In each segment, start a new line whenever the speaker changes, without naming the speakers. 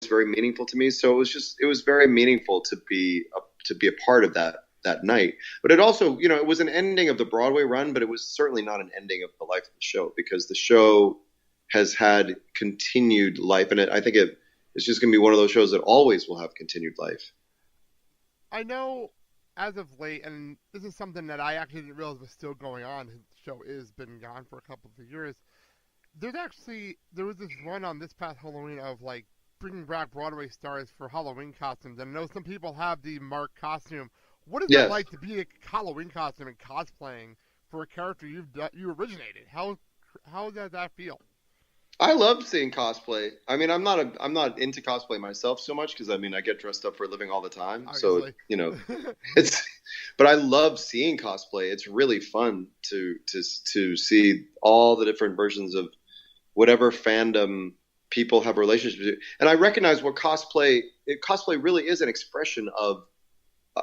very meaningful to me. So it was very meaningful to be a part of that night. But it also, it was an ending of the Broadway run, but it was certainly not an ending of the life of the show, because the show has had continued life, and I think it's just going to be one of those shows that always will have continued life.
I know as of late, and this is something that I actually didn't realize was still going on. The show has been gone for a couple of years. There was this run on this past Halloween of like bringing back Broadway stars for Halloween costumes, and I know some people have the Mark costume. What is it
Yes.
like to be a Halloween costume and cosplaying for a character you originated? How does that feel?
I love seeing cosplay. I mean, I'm not into cosplay myself so much, because I mean I get dressed up for a living all the time. So
Obviously.
it's but I love seeing cosplay. It's really fun to see all the different versions of whatever fandom people have relationships with. And I recognize what cosplay really is an expression of,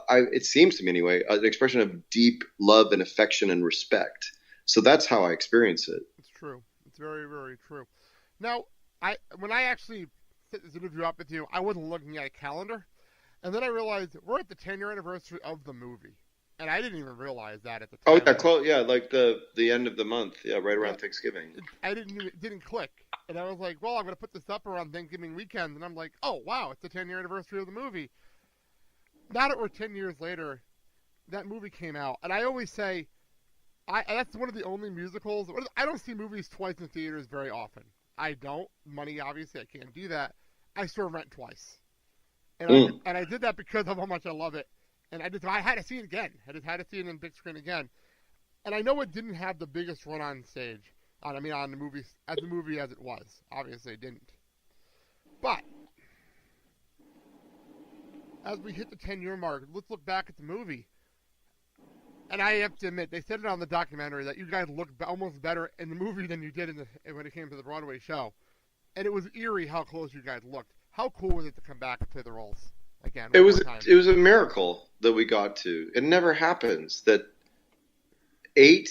it seems to me anyway, an expression of deep love and affection and respect. So that's how I experience it.
It's true. It's very, very true. Now, when I actually set this interview up with you, I wasn't looking at a calendar, and then I realized we're at the 10-year anniversary of the movie, and I didn't even realize that at the
Oh
time.
yeah, yeah, like the end of the month, yeah, right
Yeah,
around Thanksgiving.
it didn't click, and I was like, well, I'm gonna put this up around Thanksgiving weekend, and I'm like, oh wow, it's the 10-year anniversary of the movie. Now that we're 10 years later, that movie came out, and I always say, that's one of the only musicals. I don't see movies twice in theaters very often. I don't. Money, obviously, I can't do that. I saw Rent twice, and
Mm.
I did that because of how much I love it, and I had to see it again. I just had to see it in big screen again, and I know it didn't have the biggest run on stage. On the movie as it was. Obviously, it didn't. But as we hit the 10-year mark, let's look back at the movie. And I have to admit, they said it on the documentary that you guys looked almost better in the movie than you did when it came to the Broadway show. And it was eerie how close you guys looked. How cool was it to come back and play the roles again
It
one
was
more time?
it was a miracle that we got to. It never happens that eight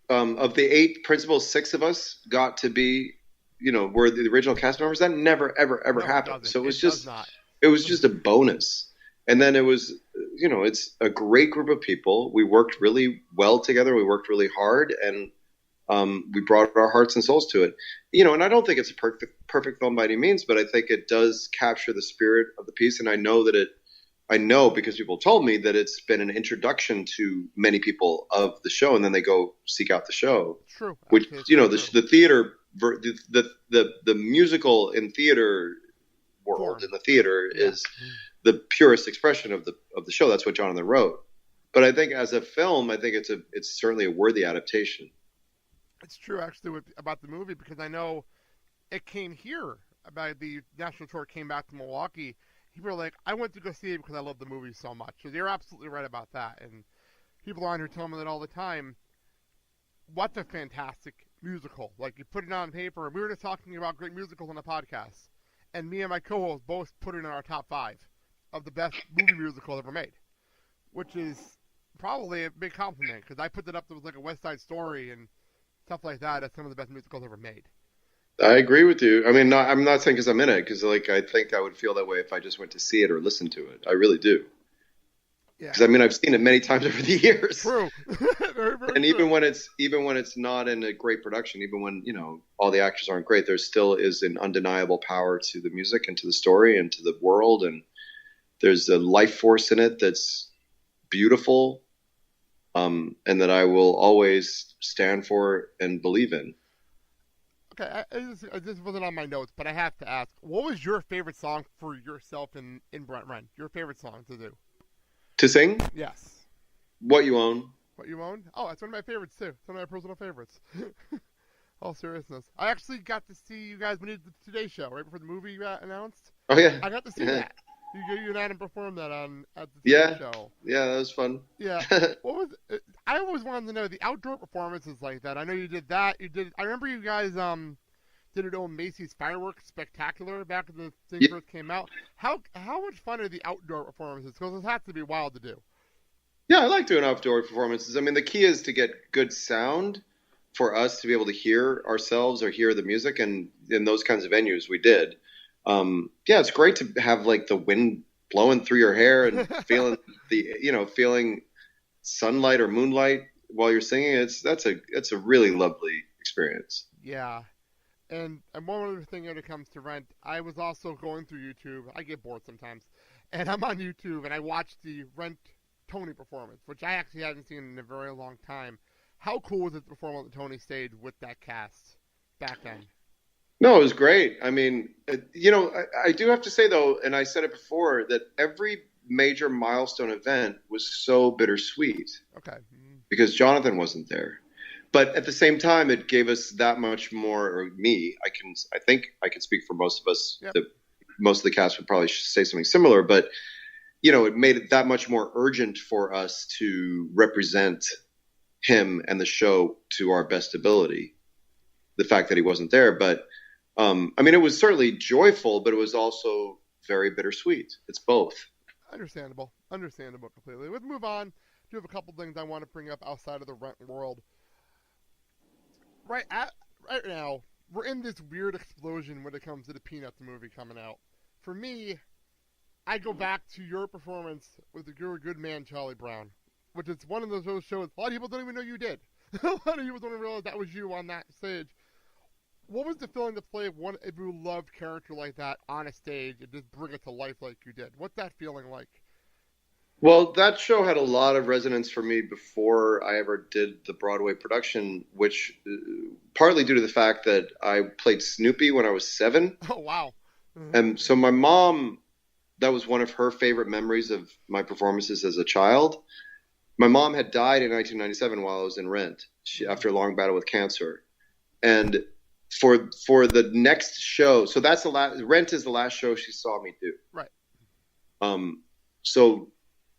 of the eight principals, six of us got to be, were the original cast members. That never ever ever
No, it
happened.
doesn't.
So
It does not.
it was just a bonus. And then it was, it's a great group of people. We worked really well together. We worked really hard, and we brought our hearts and souls to it. And I don't think it's a perfect film by any means, but I think it does capture the spirit of the piece. And I know because people told me that it's been an introduction to many people of the show, and then they go seek out the show.
It's true.
Which,
Actually, it's very true.
the theater, the musical in theater world,
Form.
in the theater,
Yeah.
is the purest expression of the show. That's what Jonathan wrote. But I think as a film, I think it's certainly a worthy adaptation.
It's true, actually, about the movie, because I know it came here. About the national tour came back to Milwaukee. People were like, I went to go see it because I love the movie so much. So you're absolutely right about that. And people on here tell me that all the time. What's a fantastic musical? Like, you put it on paper, and we were just talking about great musicals on the podcast. And me and my co-host both put it in our top 5 of the best movie musicals ever made, which is probably a big compliment, because I put it up there with like a West Side Story and stuff like that as some of the best musicals ever made.
I agree with you. I mean, I'm not saying because I'm in it, because like I think I would feel that way if I just went to see it or listened to it. I really do.
Yeah,
Because I mean, I've seen it many times over the years.
true. Very, very
And
true.
even when it's not in a great production, even when all the actors aren't great, there still is an undeniable power to the music and to the story and to the world, and there's a life force in it that's beautiful, and that I will always stand for and believe in.
Okay, this wasn't on my notes, but I have to ask, what was your favorite song for yourself in Brent Ren? Your favorite song to do?
To sing
Yes.
What You Own.
What you own? Oh, that's one of my favorites too. It's one of my personal favorites. All seriousness, I actually got to see you guys when you did the Today Show right before the movie got announced.
Oh yeah,
I got to see that. You and Adam performed that at the
yeah,
Today Show.
yeah. That was fun.
Yeah. What was? I always wanted to know the outdoor performances like that. I know you did that. You did. I remember you guys did it on Macy's Fireworks Spectacular back when the thing
Yeah,
first came out. How much fun are the outdoor performances? Because it has to be wild to do.
yeah. I like doing outdoor performances. I mean, the key is to get good sound for us to be able to hear ourselves or hear the music, and in those kinds of venues we did. Yeah, it's great to have like the wind blowing through your hair and feeling feeling sunlight or moonlight while you're singing. It's a really lovely experience.
Yeah. And one other thing when it comes to Rent, I was also going through YouTube. I get bored sometimes, and I'm on YouTube and I watched the Rent Tony performance, which I actually hadn't seen in a very long time. How cool was it to perform on the Tony stage with that cast back then?
No, it was great. I mean, I do have to say though, and I said it before, that every major milestone event was so bittersweet
Okay.
because Jonathan wasn't there. But at the same time, it gave us that much more, or me, I think I can speak for most of us.
Yep.
That most of the cast would probably say something similar, but it made it that much more urgent for us to represent him and the show to our best ability. The fact that he wasn't there, but I mean, it was certainly joyful, but it was also very bittersweet. It's both.
Understandable. Understandable completely. Let's move on. I do have a couple things I want to bring up outside of the Rent world. Right now, we're in this weird explosion when it comes to the Peanuts movie coming out. For me, I go back to your performance with You're a Good Man, Charlie Brown, which is one of those shows a lot of people don't even know you did. A lot of people don't even realize that was you on that stage. What was the feeling to play one a beloved character like that on a stage and just bring it to life like you did? What's that feeling like?
Well, that show had a lot of resonance for me before I ever did the Broadway production, which partly due to the fact that I played Snoopy when I was 7.
Oh wow!
And so my mom, that was one of her favorite memories of my performances as a child. My mom had died in 1997 while I was in Rent, after a long battle with cancer. And for the next show, so that's the last. Rent is the last show she saw me do.
Right.
So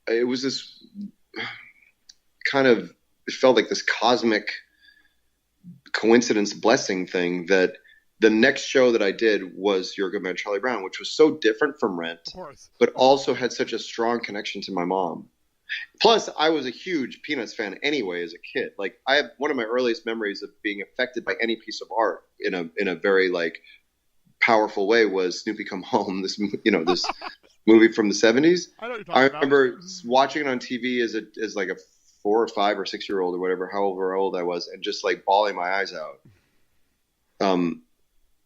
it was this kind of, it felt like this cosmic coincidence blessing thing that the next show that I did was Your Good Man, Charlie Brown, which was so different from Rent,
Of course.
but also had such a strong connection to my mom. Plus, I was a huge Peanuts fan anyway as a kid. Like, I have one of my earliest memories of being affected by any piece of art in a very like powerful way was Snoopy Come Home. This this movie from the 70s.
I know what you're talking
I
about.
remember watching it on TV as like a 4 or 5 or 6 year old or whatever, however old I was, and just like bawling my eyes out.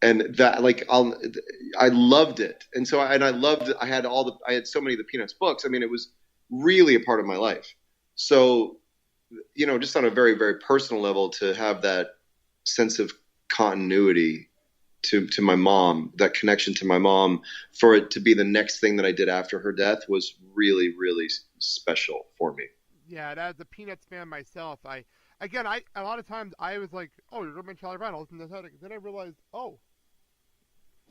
And that I loved it, and so I loved. I had so many of the Peanuts books. I mean, it was really a part of my life. So, just on a very, very personal level, to have that sense of continuity to my mom, that connection to my mom, for it to be the next thing that I did after her death was really, really special for me.
Yeah, and as a Peanuts fan myself, a lot of times I was like, oh, You're a Good Man, Charlie Brown. I'll listen to that. Then I realized, oh,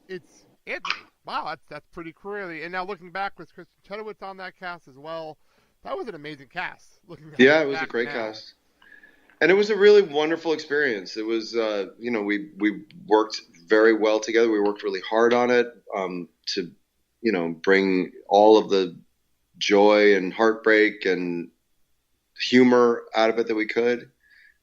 it's it. Wow, that's pretty crazy. And now looking back with Kristen Chenoweth on that cast as well, that was an amazing cast.
Yeah, it was a great cast, and it was a really wonderful experience. It was, we worked very well together. We worked really hard on it to, bring all of the joy and heartbreak and humor out of it that we could.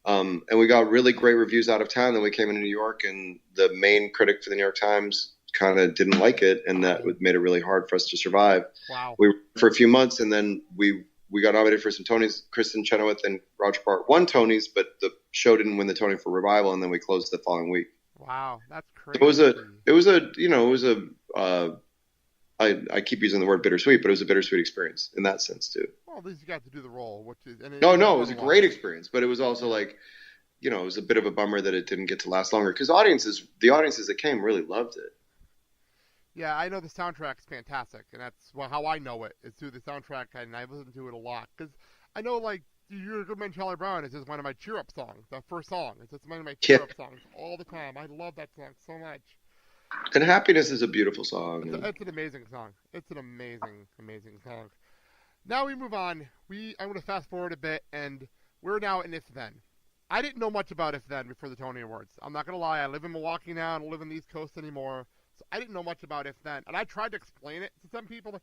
And we got really great reviews out of town. Then we came into New York, and the main critic for the New York Times kind of didn't like it, and that made it really hard for us to survive.
Wow.
We were for a few months, and then we got nominated for some Tonys. Kristen Chenoweth and Roger Bart won Tonys, but the show didn't win the Tony for Revival, and then we closed the following week.
Wow, that's crazy.
I keep using the word bittersweet, but it was a bittersweet experience in that sense too.
Well, at least you got to do the role, which is
It was a great experience, but it was also like, it was a bit of a bummer that it didn't get to last longer because the audiences that came really loved it.
Yeah, I know the soundtrack's fantastic, and that's how I know it, is through the soundtrack, and I listen to it a lot. Because I know, like, You're a Good Man, Charlie Brown is just one of my cheer-up songs, that first song. It's just one of my cheer-up songs all the time. I love that song so much.
And Happiness is a beautiful song.
It's an amazing song. It's an amazing, amazing song. Now we move on. I'm going to fast forward a bit, and we're now in If Then. I didn't know much about If Then before the Tony Awards. I'm not going to lie. I live in Milwaukee now. I don't live in the East Coast anymore. So I didn't know much about If Then. And I tried to explain it to some people.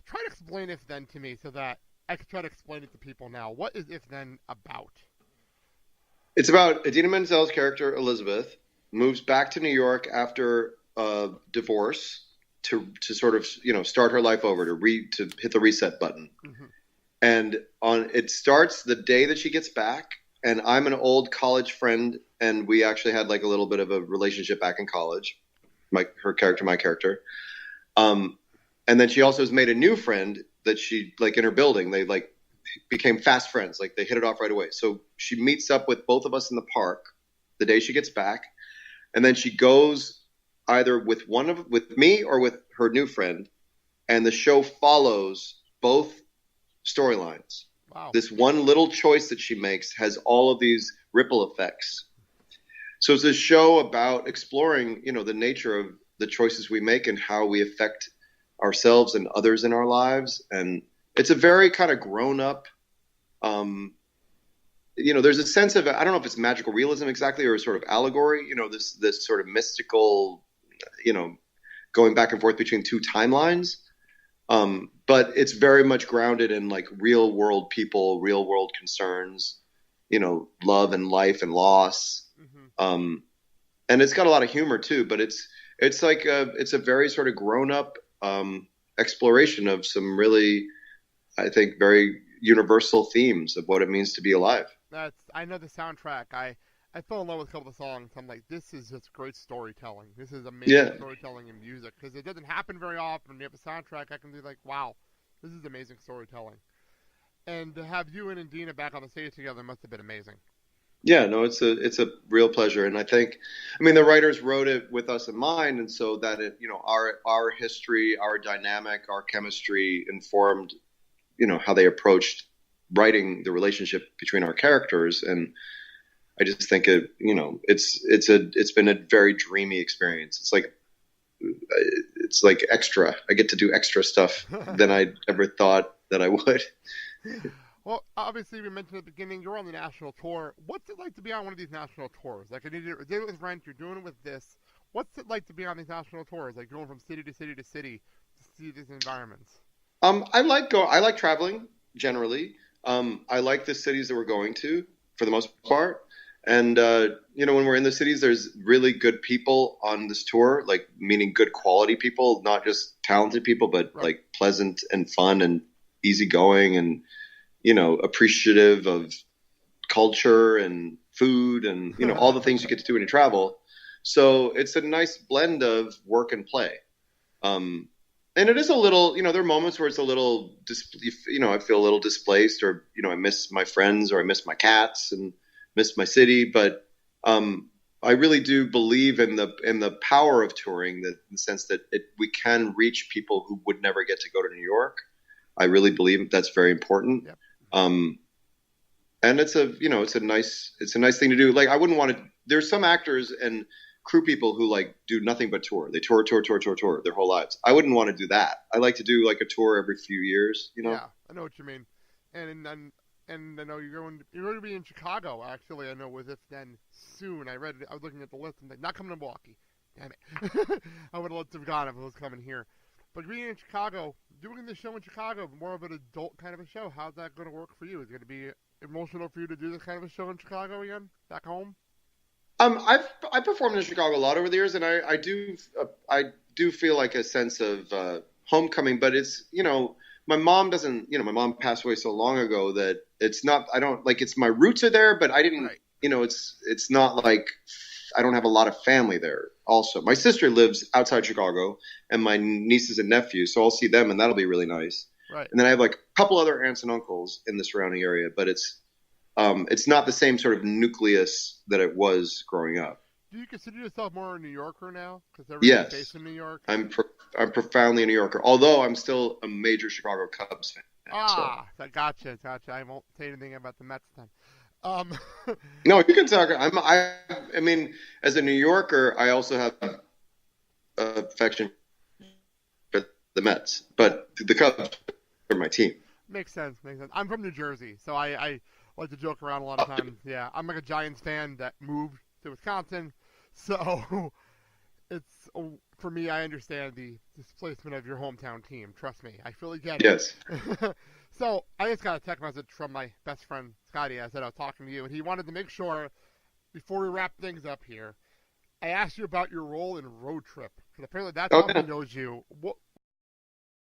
Try to explain If Then to me so that I could try to explain it to people now. What is If Then about?
It's about Idina Menzel's character, Elizabeth, moves back to New York after a divorce to sort of start her life over, to hit the reset button.
Mm-hmm.
And it starts the day that she gets back. And I'm an old college friend, and we actually had like a little bit of a relationship back in college. Her character, my character. And then she also has made a new friend that she, like, in her building, they like became fast friends. Like, they hit it off right away. So she meets up with both of us in the park the day she gets back, and then she goes either with me or with her new friend, and the show follows both storylines.
Wow.
This one little choice that she makes has all of these ripple effects. So it's a show about exploring, the nature of the choices we make and how we affect ourselves and others in our lives. And it's a very kind of grown up, there's a sense of, I don't know if it's magical realism exactly, or sort of allegory, this sort of mystical, going back and forth between two timelines. But it's very much grounded in like real world people, real world concerns, love and life and loss. Mm-hmm. And it's got a lot of humor too, but it's a very sort of grown up, exploration of some really, I think, very universal themes of what it means to be alive.
I know the soundtrack. I fell in love with a couple of songs. I'm like, this is just great storytelling. This is amazing storytelling in music, because it doesn't happen very often. When you have a soundtrack, I can be like, wow, this is amazing storytelling. And to have you and Indina back on the stage together must have been amazing.
Yeah, no, it's a real pleasure, and I think, the writers wrote it with us in mind, and so that our history, our dynamic, our chemistry informed, how they approached writing the relationship between our characters, and I just think it's been a very dreamy experience. It's like extra. I get to do extra stuff than I ever thought that I would.
Well, obviously, we mentioned at the beginning, you're on the national tour. What's it like to be on one of these national tours? Like, I did it with Rent, you're doing it with this. What's it like to be on these national tours? Like, going from city to city to city to see these environments?
I like traveling, generally. I like the cities that we're going to, for the most part. And, when we're in the cities, there's really good people on this tour, like, meaning good quality people, not just talented people, but right. Like pleasant and fun and easygoing and, appreciative of culture and food and, all the things you get to do when you travel. So it's a nice blend of work and play. And it is a little, there are moments where it's a little, I feel a little displaced, or, I miss my friends, or I miss my cats and miss my city. But I really do believe in the power of touring, in the sense that we can reach people who would never get to go to New York. I really believe that's very important. Yep. And it's a nice thing to do. Like, I wouldn't want to, there's some actors and crew people who like do nothing but tour. They tour their whole lives. I wouldn't want to do that. I like to do like a tour every few years,
Yeah, I know what you mean. And I know you're going to be in Chicago, actually. I know with it then soon. I was looking at the list and like, not coming to Milwaukee. Damn it. I would have loved to have gone if it was coming here. But being in Chicago, doing the show in Chicago, more of an adult kind of a show, how's that going to work for you? Is it going to be emotional for you to do this kind of a show in Chicago again, back home?
I performed in Chicago a lot over the years, and I do feel like a sense of homecoming. But it's my mom doesn't. My mom passed away so long ago that it's not. I don't like. It's my roots are there, but I didn't. Right. It's not like I don't have a lot of family there. Also, my sister lives outside Chicago, and my nieces and nephews, so I'll see them, and that'll be really nice.
Right.
And then I have like a couple other aunts and uncles in the surrounding area, but it's not the same sort of nucleus that it was growing up.
Do you consider yourself more a New Yorker now? Because everybody's based in New York.
I'm profoundly a New Yorker, although I'm still a major Chicago Cubs fan.
So. Gotcha. I won't say anything about the Mets then.
No, you can talk. I mean, as a New Yorker, I also have affection for the Mets, but the Cubs are my team.
Makes sense. I'm from New Jersey, so I like to joke around a lot of times. Yeah, I'm like a Giants fan that moved to Wisconsin, so it's for me. I understand the displacement of your hometown team. Trust me, I fully get it.
Yes.
So I just got a text message from my best friend Scotty. I said I was talking to you, and he wanted to make sure before we wrap things up here, I asked you about your role in Road Trip. Because apparently that's how he
Okay.
knows you.